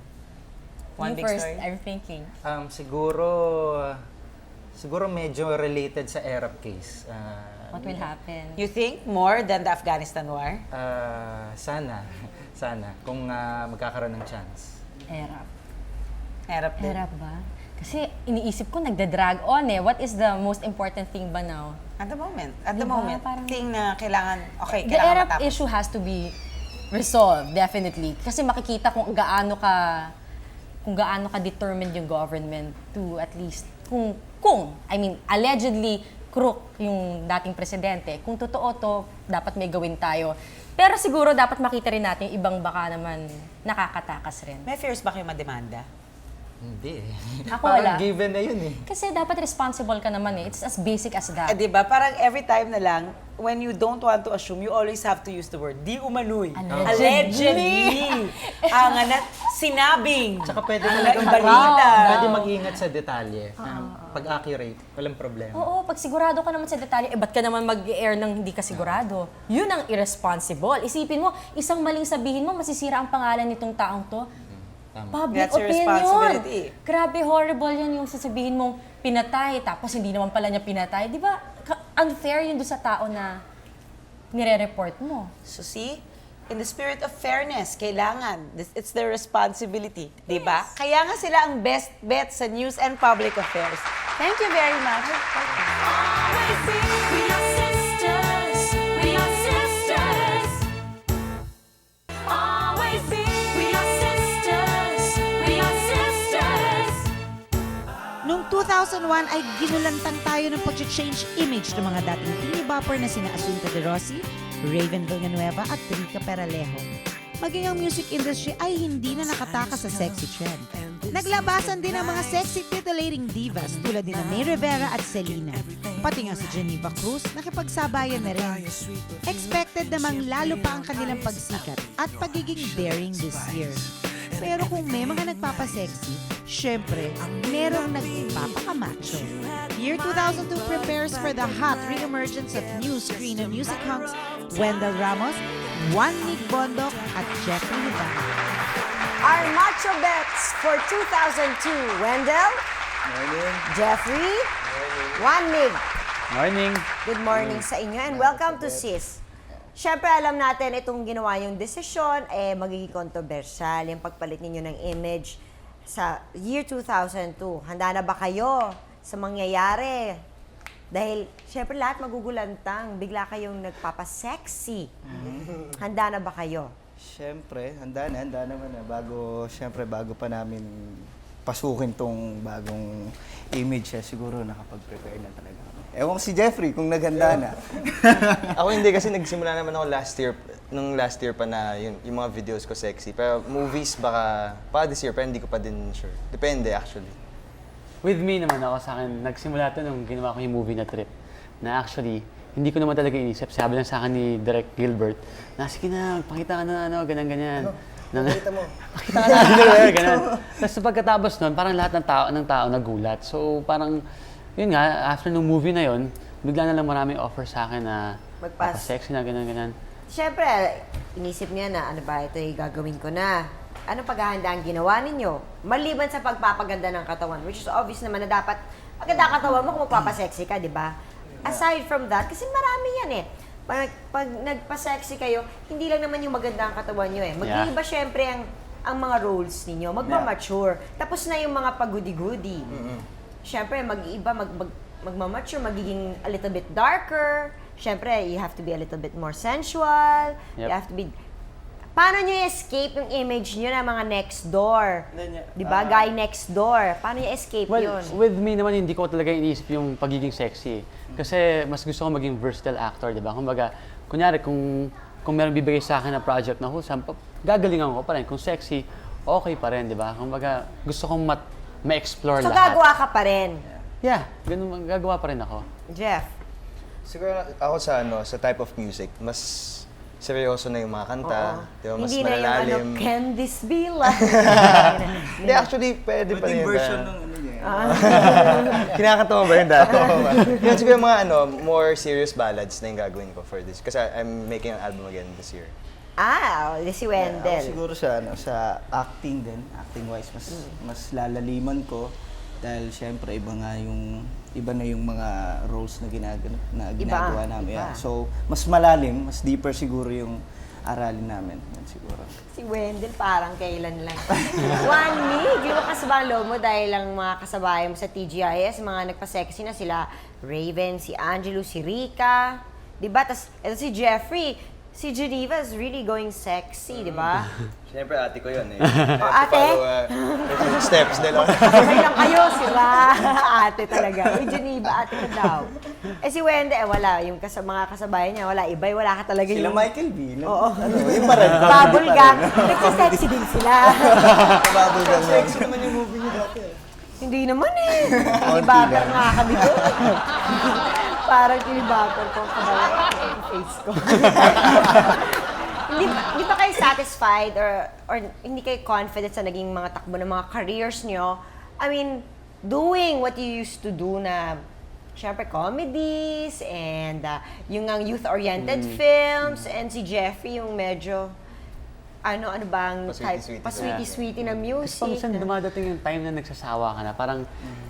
One You big first, story? I'm thinking. Siguro medyo related sa Arab case. What will happen? You think more than the Afghanistan war? Sana. Kung magkakaroon ng chance. Erap din. Hirap ba? Kasi iniisip ko, nagda-drag on eh. What is the most important thing ba now? At the moment. Diba? Parang- Thing na kailangan, The kailangan Arab matapos. issue has to be resolved, definitely. Kasi makikita kung gaano ka determined yung government to at least, allegedly, crook yung dating presidente. Kung totoo to, dapat may gawin tayo. Pero siguro dapat makita rin natin yung ibang baka naman nakakatakas rin. May fears ba kayo mademanda? Hindi. Ako Parang wala. given na yun eh. Kasi dapat responsible ka naman eh. It's as basic as that. Diba? Parang every time na lang, when you don't want to assume, you always have to use the word, di umano'y. Allegedly. Sinabing. Tsaka pwede Ang talagang balita. pwede mag-ingat sa detalye. Pag-accurate, walang problema. Oo, pag sigurado ka naman sa detalye, ba't ka naman mag-air ng hindi ka sigurado? Yun ang irresponsible. Isipin mo, isang maling sabihin mo, masisira ang pangalan nitong taong to. Public That's your opinion. responsibility. Grabe, horrible yan yung sasabihin mong pinatay, tapos hindi naman pala niya pinatay. Di ba, unfair yun doon sa tao na nire-report mo. So see, in the spirit of fairness, kailangan, it's their responsibility, di ba? Kaya nga sila ang best bet sa news and public affairs. Thank you very much. Always be. We are sisters. We are sisters. Always be. We are sisters. We are sisters. Noong 2001 ay ginulantang tayo ng pag-change image ng mga dating teeny bopper na sina Asunta De Rossi, Raven Villanueva at Rica Peralejo. Maging ang music industry ay hindi na nakatakas sa sexy trend. Naglabasan din ang mga sexy titillating divas tulad ni May Rivera at Selena. Pati nga si Geneva Cruz nakipagsabayan na rin. Expected namang lalo pa ang kanilang pagsikat at pagiging daring this year. Pero kung may mga nagpapasexy, syempre, merong nagpapakamacho. Year 2002 prepares for the hot re-emergence of new screen and music hunks Wendell Ramos, Juan Nick Bondok at Jeffrey Hidalgo. Our macho bets for 2002. Wendell, Jeffrey, Juan Mig. Morning! Good morning sa inyo and welcome to SIS. Siyempre, alam natin itong ginawa yung desisyon, magiging kontrobersyal yung pagpalit ninyo ng image sa year 2002. Handa na ba kayo sa mangyayari? Dahil, siyempre, lahat magugulantang. Bigla kayong nagpapasexy. Handa na ba kayo? Siyempre, handa naman na. Bago pa namin pasukin tong bagong image, siguro nakapag-prepare na talaga kami. Ewan ko si Jeffrey kung naghanda na. Ako hindi kasi nagsimula naman ako last year pa na yung mga videos ko sexy. Pero movies baka this year, pero hindi ko pa din sure. Depende actually. With me naman ako sa akin, nagsimula ito nung ginawa ko yung movie na Trip. Na actually, hindi ko naman talaga inisip. Sabi lang sa akin ni Direk Gilbert, na sige na, pakita ka na ganyan-ganyan. Pakita mo. Pakita ka na, ganyan. Tapos pagkatapos nun, parang lahat ng tao nagulat. So parang, yun nga, after nung movie na yun, bigla na lang maraming offer sa akin na sexy na ganyan-ganyan. Siyempre, inisip niya na ano ba, ito yung gagawin ko na. Anong paghahanda ang ginawa ninyo? Maliban sa pagpapaganda ng katawan, which is obvious naman na dapat maganda ang katawan mo kung magpapasexy ka, di ba? Aside from that, kasi marami yan eh. Pag nagpa-sexy kayo, hindi lang naman yung maganda ang katawan nyo eh. Mag-iiba syempre ang mga roles ninyo. Magmamature. Tapos na yung mga pagudi-gudi. Siyempre, mag-iiba, magmamature, magiging a little bit darker. Siyempre, you have to be a little bit more sensual. You have to be... Paano nyo i-escape yung image nyo ng mga next door? Diba? Guy next door. Paano nyo escape yun? With me naman, hindi ko talaga iniisip yung pagiging sexy. Kasi mas gusto ko maging versatile actor, di ba? Kumbaga, kunyari, kung meron bibigay sa akin na project na wholesome, gagalingan ko pa rin. Kung sexy, okay pa rin, di ba? Kumbaga, gusto kong ma-explore So, lahat. gagawa ka pa rin? Yeah, ganun, gagawa pa rin ako. Jeff? Siguro ako sa type of music, mas seryoso na yung mga kanta. Diba, mas Hindi na malalalim. yung can this be like? Hindi, actually, pwede pa rin. version ng ano niya. Kinakanta mo ba yun dati? Yun, siguro mga more serious ballads na yung gagawin ko for this. Kasi I'm making an album again this year. Si Wendell. Ako siguro sa acting din, acting-wise, mas lalaliman ko. Dahil syempre, iba na yung mga roles na ginagawa namin. Yeah. So, mas malalim, mas deeper siguro yung aralin namin. Yan siguro. Si Wendell parang kailan lang. One Mig, di ba kasabang loob mo dahil lang mga kasabayan mo sa TGIS, mga nagpa-sexy na sila, Raven, si Angelo, si Rica, di ba? Tapos, ito si Jeffrey, si Geneva is really going sexy, di ba? Siyempre, ate ko yun eh. Ate? Steps nila. Sabay lang kayo, sila. Ate talaga. Uy, Geneva, ate ko daw. Si Wendell, wala. Yung mga kasabayan niya, wala. Iba, wala ka talaga Sila yung... Michael B. Oo. Yung parang. Bubble gum. Nagsa-sexy din sila. Bubble gum. Sexy naman yung movie niya dati. Hindi naman eh. Tinibaper nga kami doon. Parang tinibaper ko kabala yung face ko. Hindi ba kayo satisfied or hindi kayo confident sa naging mga takbo ng mga careers nyo? I mean, doing what you used to do na syempre comedies and yung youth-oriented films and si Jeffrey yung medyo ano bang type, pa-sweetie-sweetie na music. Kasi paminsan dumadating yung time na nagsasawa ka na. Parang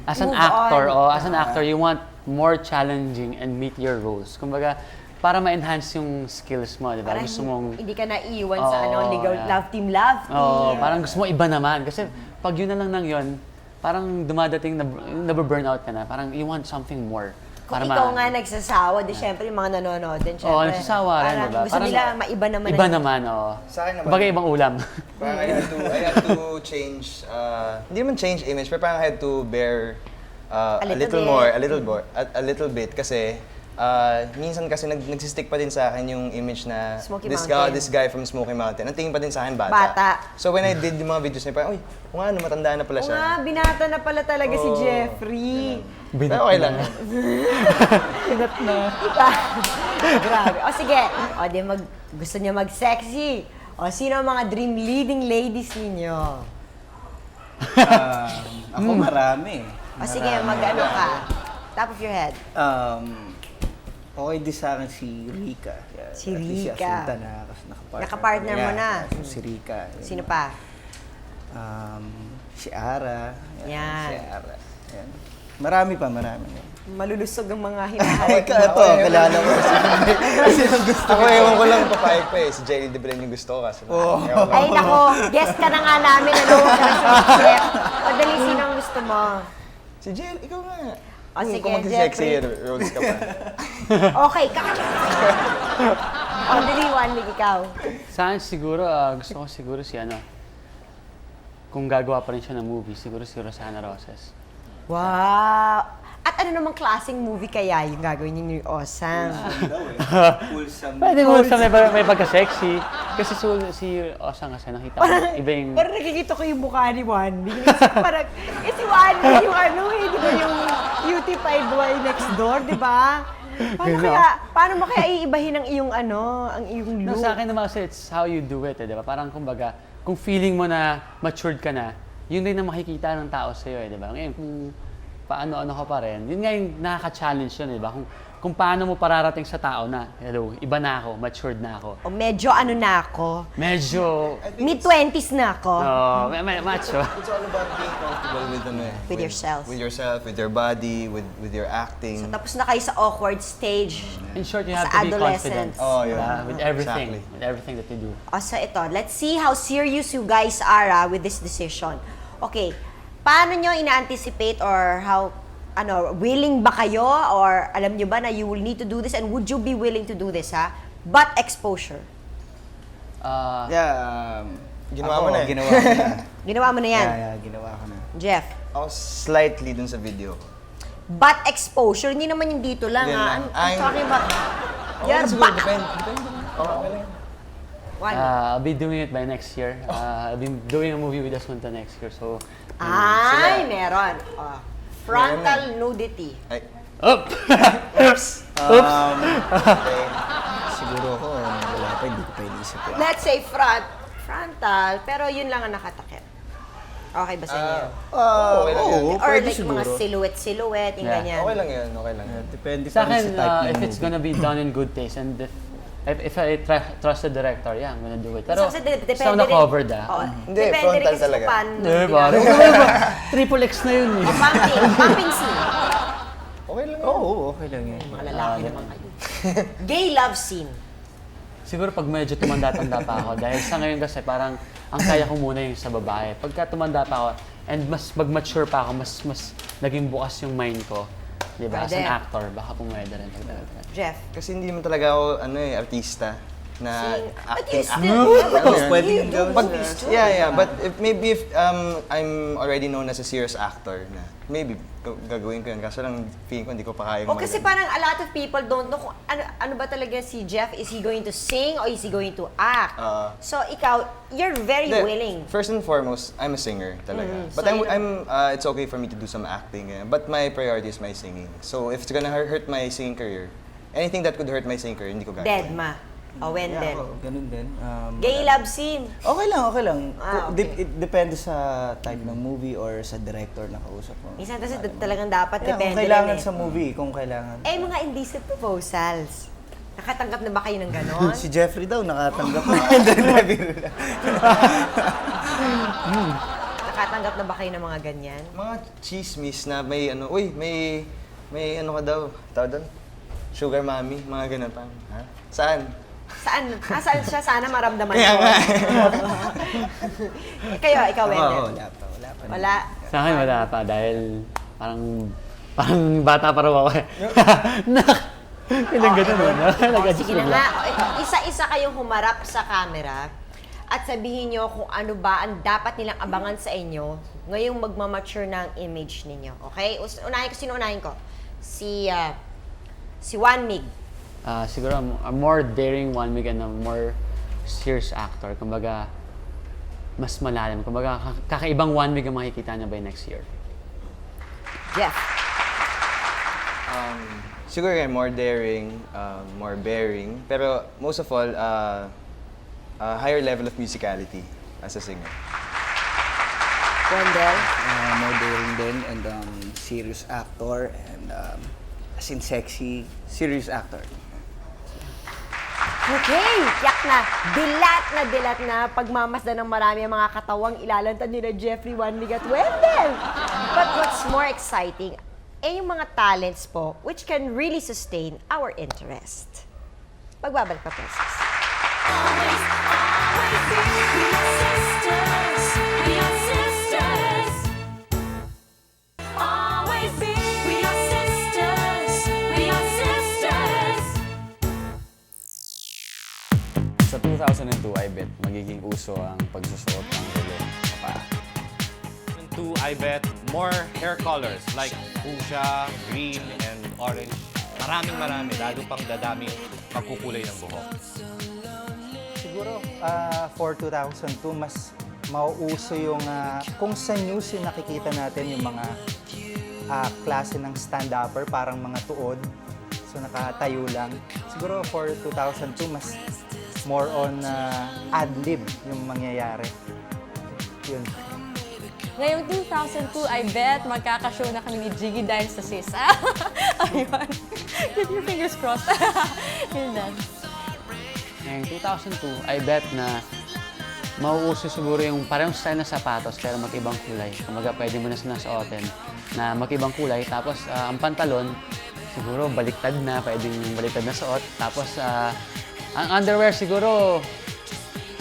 as an Move actor, on. as an actor, you want more challenging and meet your roles. Kumbaga, para ma-enhance yung skills mo, di ba? Para Gusto mong... hindi ka naiiwan sa Oo, ligaw, yeah. love team. Oo, parang gusto mo iba naman. Kasi pag yun na lang nang yun, parang dumadating, nababurnout ka na. Parang you want something more. Kung ikaw nga nagsasawa, di syempre yung mga nanonood din, syempre. Oo, nagsasawa rin, parang diba? Gusto Parang nila maiba naman. Iba naman, oo. Sa akin naman. Kumbaga ibang ulam. Parang I had to change, hindi man change image, pero parang I had to bear a little bit kasi minsan kasi nagsistick pa din sa akin yung image na Smoky this Mountain. guy from Smoky Mountain. Ang tingin pa din sa akin bata. So when I did yung mga videos niya, parang, uy, kung ano, matanda na pala Oo siya. nga, binata na pala talaga si Jeffrey. Pero okay lang. Pinat na. Grabe. O sige, gusto niya mag-sexy. O sino ang mga dream leading ladies ninyo? Ako marami. O sige, mag-ano ka. Top of your head. Okay din sa akin si Rika. Si At least Rika. Si Asunta na nakapartner. Nakapartner mo na. So, si Rika. Yun. Sino pa? Si Ara. Yan. Si Ara. Yan. Marami pa. Malulusog ang mga Ay, hinahawag mo. ito, kilala mo. Kasi gusto Ako ewan ko lang papayag pa eh. Si Jelly de Belen yung gusto ko kasi. Ewan ko. Ay nako, guest ka na nga namin. Ano, huwag ka na sumisip. Madali, sino ang gusto mo? Si Jelly, ikaw nga. O sige, Kung mag-sexy, Jeffrey. roles ka pa. Okay, O, dali, Juan, ikaw. Sa akin siguro, gusto ko siguro si ano, kung gagawa pa rin siya ng movie, siguro si Rosana Roses. Wow! At ano namang klaseng movie kaya yung gagawin niyo ni Osang? Pwede mo sa may pagka-sexy. Kasi si Osang kasi nakita ko, iba yung... Parang nakikita ko yung mukha ni Juan. Parang, si Juan, yung ano di ba yung beautified boy next door, di ba? Paano mo kaya iibahin ang iyong ang iyong No, look? sa akin naman kasi it's how you do it, di ba? Parang kumbaga, kung feeling mo na matured ka na, yun din na makikita ng tao sa'yo, di ba? Ngayon, kung paano-ano ka pa rin, yun nga yung nakaka-challenge yun, di ba? Kung paano mo pararating sa tao na, hello, iba na ako, matured na ako. O medyo ano na ako. Medyo, Mid-20s na ako. macho. It's all about being comfortable With yourself. With yourself, with your body, with your acting. Tapos na kayo sa awkward stage. In short, you have Sa to be confident. adolescence. Oh, yun. With everything. Exactly. With everything that you do. O so ito, let's see how serious you guys are with this decision. Okay, paano nyo ina-anticipate or how, willing ba kayo or alam nyo ba na you will need to do this and would you be willing to do this, ha? Butt exposure. Ginawa mo na eh. Ginawa ko na. Ginawa mo na yan. Ginawa ko na. Jeff, Ako slightly dun sa video ko. butt exposure, hindi naman yung dito lang, Yan ha? lang. I'm talking about your siguro, butt. depende. One. I'll be doing it by next year. I'll be doing a movie with Asunta next year. So, Ay, meron. Frontal nudity. Ay, Siguro ako, wala pa, hindi ko pa inisip. Let's say frontal, pero yun lang ang nakatakip. Okay ba sa inyo? okay lang yun. Or pwede like mga siguro. silhouette, yung Yeah. ganyan. Okay lang yun, okay lang yun. Depende sa pa rin akin, sa type ng if it's movie. gonna be done in good taste and if I trust the director, yeah, I'm gonna do it. Pero, Kasi depende so na-covered Oo. Hindi, Depende frontal rin kasi talaga. kung paano Diba? ginagawa. Triple X na yun eh. Pumping scene. Okay lang yun. Oo, okay lang yan. Mga lalaki naman kayo. Gay love scene. Siguro pag medyo tumanda-tanda pa ako, dahil sa ngayon kasi parang ang kaya ko muna yung sa babae. Pagka tumanda pa ako, and mas mag-mature pa ako, mas naging bukas yung mind ko. Diba? As an Pwede. actor, baka pumwede rin. Jeff. Kasi hindi naman talaga ako, artista na But you acting. still, Pwede you yun do gawin. movies too. Yeah, but if I'm already known as a serious actor na maybe gagawin ko yun. Kaso lang feeling ko hindi ko pa kaya. O kasi parang a lot of people don't know kung ano ba talaga si Jeff. Is he going to sing or is he going to act? So ikaw, you're very willing. First and foremost, I'm a singer talaga. But So, it's okay for me to do some acting. But my priority is my singing. So if it's gonna hurt my singing career, anything that could hurt my singing career, hindi ko gagawin. Dead ma. O when then? Ako, ganun din. Gay love scene. Okay lang. Okay. It depende sa type ng movie or sa director na kausap mo. Minsan kasi talagang dapat Yeah, depende kung kailangan rin eh. sa movie, kung kailangan. Mga indecent proposals. Nakatanggap na ba kayo ng ganon? Si Jeffrey daw nakatanggap na. Hindi. Nakatanggap na ba kayo ng mga ganyan? Mga chismis na may may ano ka daw, tawag doon? sugar mommy, mga ganun pa. Ha? Saan? Saan? Saan siya? Sana maramdaman Kaya ko. nga. Ikaw, Wendell. Wala pa. Wala. Sa akin wala pa dahil parang bata pa raw ako. Ilang ganun mo, no? Sige na nga, isa-isa kayong humarap sa camera at sabihin nyo kung ano ba ang dapat nilang abangan sa inyo ngayong magmamature na ang image ninyo. Okay? Sino unahin ko? Si Juan Mig. Siguro a more daring Juan Mig and a more serious actor. Kumbaga, mas malalim. Kumbaga, kakaibang Juan Mig ang makikita niya by next year. Jeff. Siguro more daring, more bearing, pero most of all, a higher level of musicality as a singer. Wendell. More daring din and serious actor and as in sexy, serious actor. Okay, tiyak na. Dilat na pagmamasdan ng marami ang mga katawang ilalantad ni na Jeffrey, Juan Mig at Wendell. But what's more exciting, yung mga talents po which can really sustain our interest. Pagbabalik pa, Princess. Always be, we are sisters. We are sisters. Always be, we are sisters. We are sisters. Sa 2002, I bet magiging uso ang pagsusuot ng relo sa paa. Two, I bet more hair colors like fuchsia, green, and orange. Marami, lalo pang dadaming magkukulay ng buhok. Siguro for 2002, mas mauuso yung kung sa news yung nakikita natin yung mga klase ng stand-upper, parang mga tuod. So nakatayo lang. Siguro for 2002, mas more on ad-lib yung mangyayari. Yun. Ngayong 2002, I bet magkakashow na kami ni Jiggy Dines sa Sis. Ayun. Keep your fingers crossed. Yun lang. Ngayong 2002, I bet na mauuso siguro yung parehong style na sapatos pero mag-ibang kulay. Kumbaga pwede mo na silang suotin na mag-ibang kulay. Tapos ang pantalon, siguro baliktad na, pwedeng baliktad na suot. Tapos ang underwear siguro,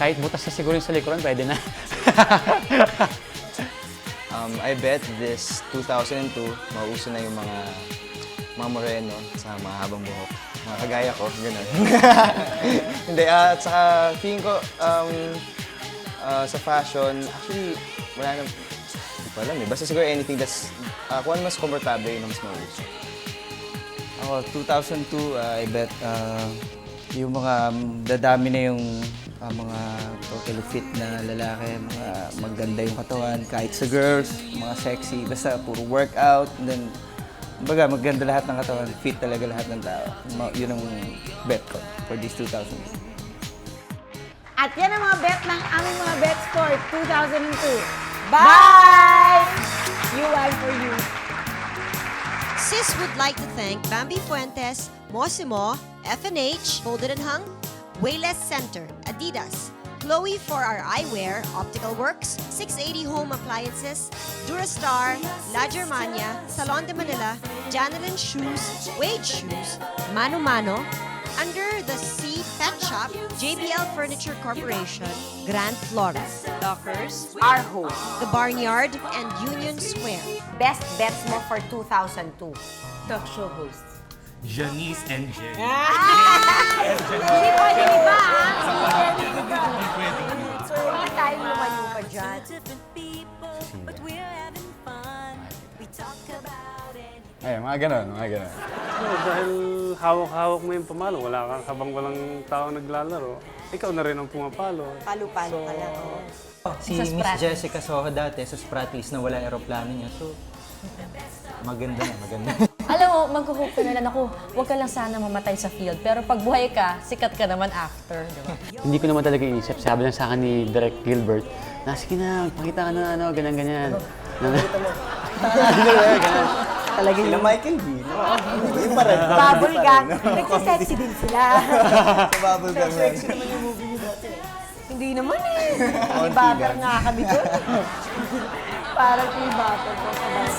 kahit butas na siguro yung sa likuran, pwede na. I bet this 2002, mauuso na yung mga moreno sa mga habang buhok. Mga kagaya ko, gano'n. Hindi, at saka feeling ko, sa fashion, actually, wala na, hindi ko alam eh. Basta siguro anything that's, kung ano mas komportable, yun ang mas mauuso. Ako, 2002, I bet yung mga dadami na yung mga totally fit na lalaki, mga maganda yung katawan, kahit sa girls, mga sexy, basta puro workout, and then, baga, maganda lahat ng katawan, fit talaga lahat ng tao. Yun ang bet ko for this 2002. At yan ang mga bet ng aming mga bets for 2002. Bye! You one for you. Sis would like to thank Bambi Fuentes, Mosimo, FNH, Folded and Hung, Wayless Center, Adidas, Chloe for our eyewear, Optical Works, 680 Home Appliances, Durastar, La Germania, Salon de Manila, Janelin Shoes, Wade Shoes, Mano Mano, Under the Sea Pet Shop, JBL Furniture Corporation, Grand Flores, Dockers, Our home. The Barnyard, and Union Square. Best bets mo for 2002. Talk show hosts. Janice and Jen. Hindi pwede iba, ha? Hindi pwede iba. So, hindi tayo lumayo pa dyan. Ay, mga ganon. Dahil hawak-hawak mo yung pamalo, wala kang habang walang tao naglalaro, ikaw na rin ang pumapalo. Palo-palo ka lang. Si Miss Jessica Soho dati sa Spratlys na wala aeroplano niya. So, maganda. Alam mo, magkuhope ka na lang ako, huwag ka lang sana mamatay sa field. Pero pag buhay ka, sikat ka naman after, di ba? Hindi ko naman talaga inisip. Sabi lang sa akin ni Direk Gilbert, sige na, pakita ka na ganyan. Talaga sila Michael B. Iba rin. Bubble gang. Nagsisexy din sila. Sa bubble gang lang. Hindi naman eh. May butter nga kami doon. Parang may butter ko sa bus.